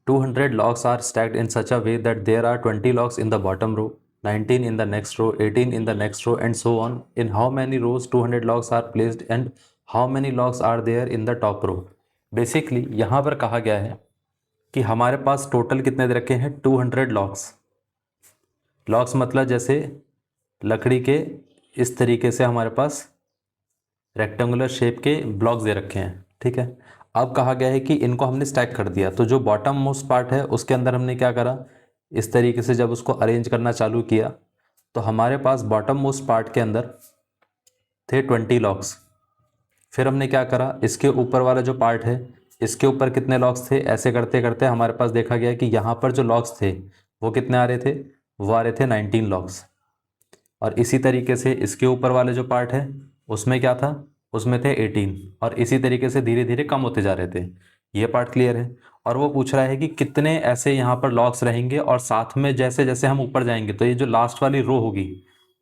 200 logs are stacked in such a way that there are 20 logs in the bottom row, 19 in the next row, 18 in the next row, and so on. In how many rows 200 logs are placed and how many logs are there in the top row? Basically यहाँ पर कहा गया है कि हमारे पास total कितने दे रखे हैं 200 लॉग्स। लॉग्स मतलब जैसे लकड़ी के इस तरीके से हमारे पास रेक्टेंगुलर शेप के ब्लॉक्स दे रखे हैं, ठीक है। अब कहा गया है कि इनको हमने स्टैक कर दिया, तो जो बॉटम मोस्ट पार्ट है उसके अंदर हमने क्या करा, इस तरीके से जब उसको अरेंज करना चालू किया तो हमारे पास बॉटम मोस्ट पार्ट के अंदर थे 20 लॉक्स। फिर हमने क्या करा, इसके ऊपर वाला जो पार्ट है इसके ऊपर कितने लॉक्स थे, ऐसे करते करते हमारे पास देखा गया कि यहाँ पर जो लॉक्स थे वो कितने आ रहे थे, वो आ रहे थे 19 लॉक्स। और इसी तरीके से इसके ऊपर वाले जो पार्ट है उसमें क्या था, उसमें थे 18, और इसी तरीके से धीरे धीरे कम होते जा रहे थे। ये पार्ट क्लियर है। और वो पूछ रहा है कि कितने ऐसे यहाँ पर लॉक्स रहेंगे, और साथ में जैसे जैसे हम ऊपर जाएंगे तो ये जो लास्ट वाली रो होगी,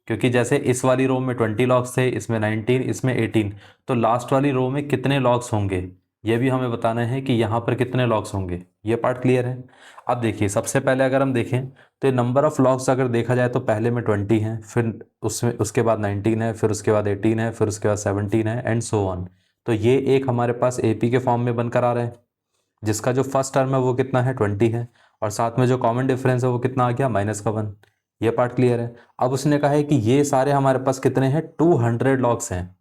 क्योंकि जैसे इस वाली रो में 20 लॉक्स थे, इसमें 19, इसमें 18, तो लास्ट वाली रो में कितने लॉक्स होंगे ये भी हमें बताना है कि यहाँ पर कितने लॉक्स होंगे। ये पार्ट क्लियर है। अब देखिए, सबसे पहले अगर हम देखें तो ये नंबर ऑफ लॉग्स अगर देखा जाए तो पहले में 20 है, फिर उसमें उसके बाद 19 है, फिर उसके बाद 18 है, फिर उसके बाद 17 है, एंड सो ऑन। तो ये एक हमारे पास एपी के फॉर्म में बनकर आ रहा है, जिसका जो फर्स्ट टर्म है वो कितना है, 20 है, और साथ में जो कॉमन डिफरेंस है वो कितना आ गया, -1। ये पार्ट क्लियर है। अब उसने कहा है कि ये सारे हमारे पास कितने हैं, 200 लॉग्स हैं।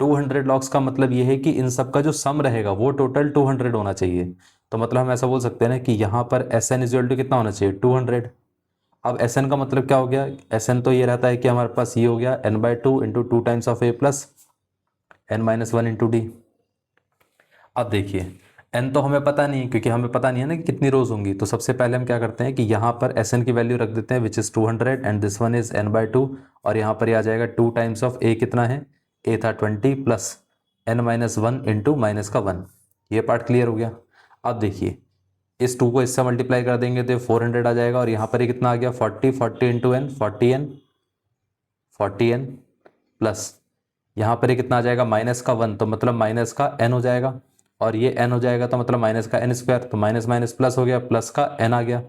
200 लॉग्स का मतलब ये है कि इन सब का जो सम रहेगा वो टोटल 200 होना चाहिए। तो मतलब हम ऐसा बोल सकते हैं ना कि यहाँ पर एस एन इक्वल टू कितना होना चाहिए, 200। अब एस एन का मतलब क्या हो गया, एस एन तो ये रहता है कि हमारे पास ये हो गया n/2 into 2 times of A plus n-1 into D. अब देखिए, n तो हमें पता नहीं, क्योंकि हमें पता नहीं है ना कि कितनी रोज होंगी। तो सबसे पहले हम क्या करते हैं कि यहाँ पर एस एन की वैल्यू रख देते हैं, which is 200, and this one is n/2, और यहाँ पर आ जाएगा 2 टाइम्स ऑफ ए, कितना है, ए था 20 प्लस n-1 इंटू -1। ये पार्ट क्लियर हो गया। अब देखिए, इस 2 को इससे मल्टीप्लाई कर देंगे तो 400 आ जाएगा, और यहाँ पर ये कितना आ गया, 40 इंटू n, 40n प्लस यहाँ पर ये कितना आ जाएगा, -1, तो मतलब माइनस का n हो जाएगा, और ये n हो जाएगा तो मतलब माइनस का n², तो माइनस माइनस प्लस हो गया, प्लस का n आ गया।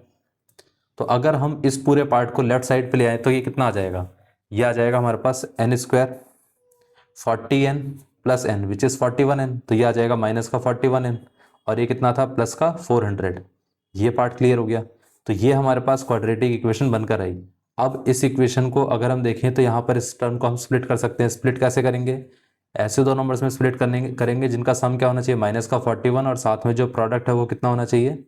तो अगर हम इस पूरे पार्ट को लेफ्ट साइड पे ले आए तो ये कितना आ जाएगा, ये आ जाएगा हमारे पास n², 40n plus n which is 41n, तो ये आ जाएगा माइनस का 41n, और ये कितना था, प्लस का 400। ये पार्ट क्लियर हो गया। तो ये हमारे पास क्वाड्रेटिक इक्वेशन बनकर आई। अब इस इक्वेशन को अगर हम देखें तो यहाँ पर इस टर्म को हम स्प्लिट कर सकते हैं। स्प्लिट कैसे करेंगे, ऐसे दो नंबर्स में स्प्लिट करेंगे जिनका सम क्या होना चाहिए, माइनस का 41, और साथ में जो प्रोडक्ट है वो कितना होना चाहिए,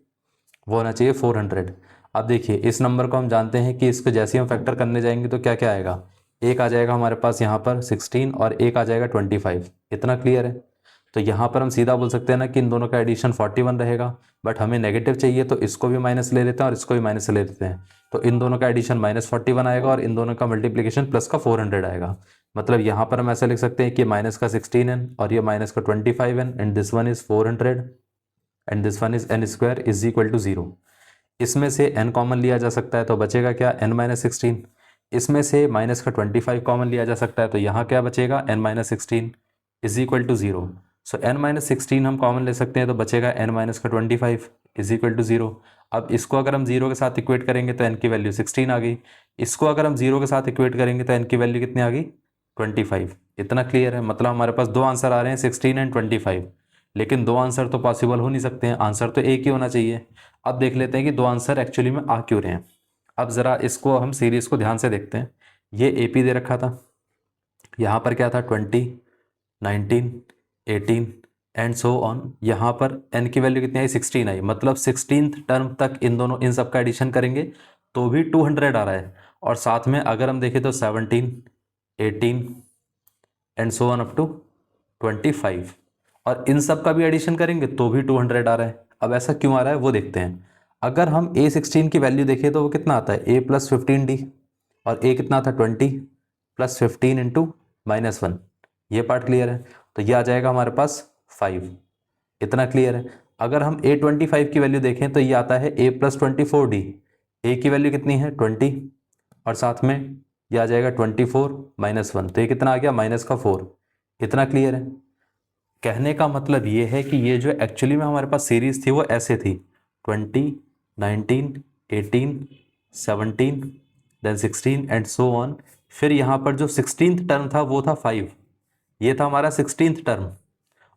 वो होना चाहिए 400। अब देखिए, इस नंबर को हम जानते हैं कि इसको जैसे हम फैक्टर करने जाएंगे तो क्या क्या आएगा, एक आ जाएगा हमारे पास यहाँ पर 16, और एक आ जाएगा 25। इतना क्लियर है। तो यहाँ पर हम सीधा बोल सकते हैं ना कि इन दोनों का एडिशन 41 रहेगा, बट हमें नेगेटिव चाहिए तो इसको भी माइनस ले लेते हैं और इसको भी माइनस ले लेते हैं। तो इन दोनों का एडिशन -41 आएगा, और इन दोनों का मल्टीप्लिकेशन प्लस का 400 आएगा। मतलब यहाँ पर हम ऐसे लिख सकते हैं कि माइनस का 16n और ये माइनस का 25n, and this one is 400, and this one is n² is equal to 0। इसमें से n कॉमन लिया जा सकता है तो बचेगा क्या, n-16। इसमें से माइनस का 25 कॉमन लिया जा सकता है तो यहाँ क्या बचेगा, n-16 is equal to 0। So n-16 हम कॉमन ले सकते हैं तो बचेगा n-25 इज इक्वल टू 0। अब इसको अगर हम 0 के साथ इक्वेट करेंगे तो n की वैल्यू 16 आ गई। इसको अगर हम 0 के साथ इक्वेट करेंगे तो n की वैल्यू कितनी आ गई, 25। इतना क्लियर है। मतलब हमारे पास दो आंसर आ रहे हैं, 16 एंड 25। लेकिन दो आंसर तो पॉसिबल हो नहीं सकते हैं, आंसर तो एक ही होना चाहिए। अब देख लेते हैं कि दो आंसर एक्चुअली में आ क्यों रहे हैं। अब ज़रा इसको हम सीरीज़ को ध्यान से देखते हैं। ये AP दे रखा था, यहाँ पर क्या था, 20, 19, 18 एंड सो ऑन। यहाँ पर n की वैल्यू कितनी आई, 16 आई। मतलब 16th टर्म तक इन सब का एडिशन करेंगे तो भी 200 आ रहा है। और साथ में अगर हम देखें तो 17, 18 and so on up to 25, और इन सब का भी एडिशन करेंगे तो भी 200 आ रहा है। अब ऐसा क्यों आ रहा है वो देखते हैं। अगर हम A16 की वैल्यू देखें तो वो कितना आता है, A प्लस 15D, और A कितना था, 20 प्लस 15 इंटू -1। ये पार्ट क्लियर है। तो ये आ जाएगा हमारे पास 5। इतना क्लियर है। अगर हम A25 की वैल्यू देखें तो ये आता है A प्लस 24D। A की वैल्यू कितनी है, 20, और साथ में ये आ जाएगा 24 -1, तो ये कितना आ गया, -4। इतना क्लियर है। कहने का मतलब ये है कि ये जो एक्चुअली में हमारे पास सीरीज थी वो ऐसे थी, 20, 19, 18, 17, देन 16 एंड सो ऑन। फिर यहाँ पर जो 16th टर्म था वो था 5, ये था हमारा 16th टर्म,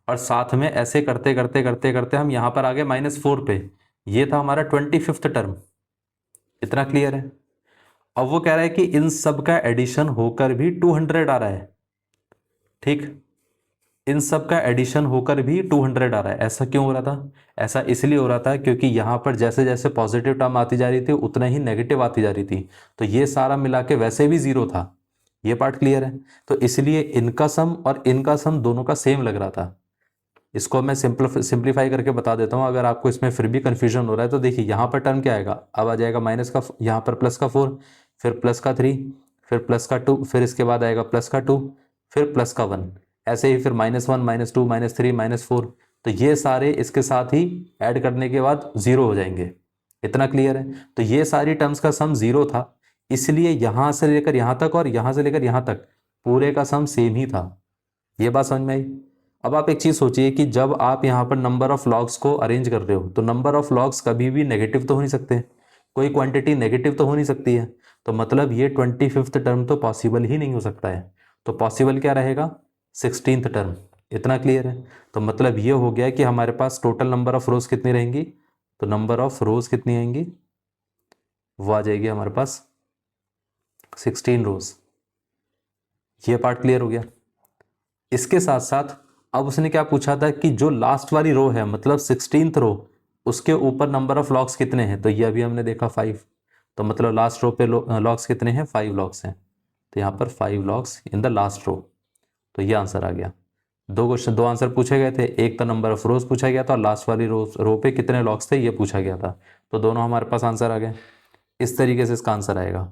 और साथ में ऐसे करते करते करते करते हम यहाँ पर आ गए -4 पे, ये था हमारा 25th टर्म। इतना क्लियर है? अब वो कह रहा है कि इन सब का एडिशन होकर भी 200 आ रहा है। ठीक, इन सब का एडिशन होकर भी 200 आ रहा है। ऐसा क्यों हो रहा था? ऐसा इसलिए हो रहा था क्योंकि यहाँ पर जैसे जैसे पॉजिटिव टर्म आती जा रही थी उतना ही नेगेटिव आती जा रही थी, तो ये सारा मिला के वैसे भी 0 था। ये पार्ट क्लियर है? तो इसलिए इनका सम और इनका सम दोनों का सेम लग रहा था। इसको मैं सिंप्लीफाई करके बता देता हूँ, अगर आपको इसमें फिर भी कन्फ्यूजन हो रहा है तो देखिए यहाँ पर टर्म क्या आएगा, अब आ जाएगा माइनस का, यहाँ पर प्लस का 4, फिर प्लस का 3, फिर प्लस का 2, फिर इसके बाद आएगा प्लस का 2, फिर प्लस का 1, ऐसे ही फिर -1, -2, -3, -4। तो ये सारे इसके साथ ही ऐड करने के बाद 0 हो जाएंगे। इतना क्लियर है? तो ये सारी टर्म्स का सम 0 था, इसलिए यहाँ से लेकर यहाँ तक और यहाँ से लेकर यहाँ तक पूरे का सम सेम ही था। ये बात समझ में आई? अब आप एक चीज सोचिए कि जब आप यहाँ पर नंबर ऑफ लॉग्स को अरेंज कर रहे हो तो नंबर ऑफ लॉग्स कभी भी नेगेटिव तो हो नहीं सकते, कोई क्वांटिटी नेगेटिव तो हो नहीं सकती है, तो मतलब ये 25th टर्म तो पॉसिबल ही नहीं हो सकता है। तो पॉसिबल क्या रहेगा? 16th term. इतना क्लियर है? तो मतलब ये हो गया कि हमारे पास टोटल नंबर ऑफ रोज कितनी रहेंगी, तो नंबर ऑफ रोज कितनी आएंगी, वो आ जाएगी हमारे पास 16 रोज। ये पार्ट क्लियर हो गया? इसके साथ साथ अब उसने क्या पूछा था कि जो लास्ट वाली रो है, मतलब 16th रो, उसके ऊपर नंबर ऑफ लॉग्स कितने हैं, तो ये अभी हमने देखा 5, तो मतलब लास्ट रो पे लॉग्स कितने हैं, 5 लॉग्स हैं, तो यहाँ पर 5 logs in the last row. तो ये आंसर आ गया। दो आंसर पूछे गए थे, एक तो नंबर ऑफ रोज पूछा गया था और लास्ट वाली रो पे कितने लॉग्स थे ये पूछा गया था, तो दोनों हमारे पास आंसर आ गए। इस तरीके से इसका आंसर आएगा।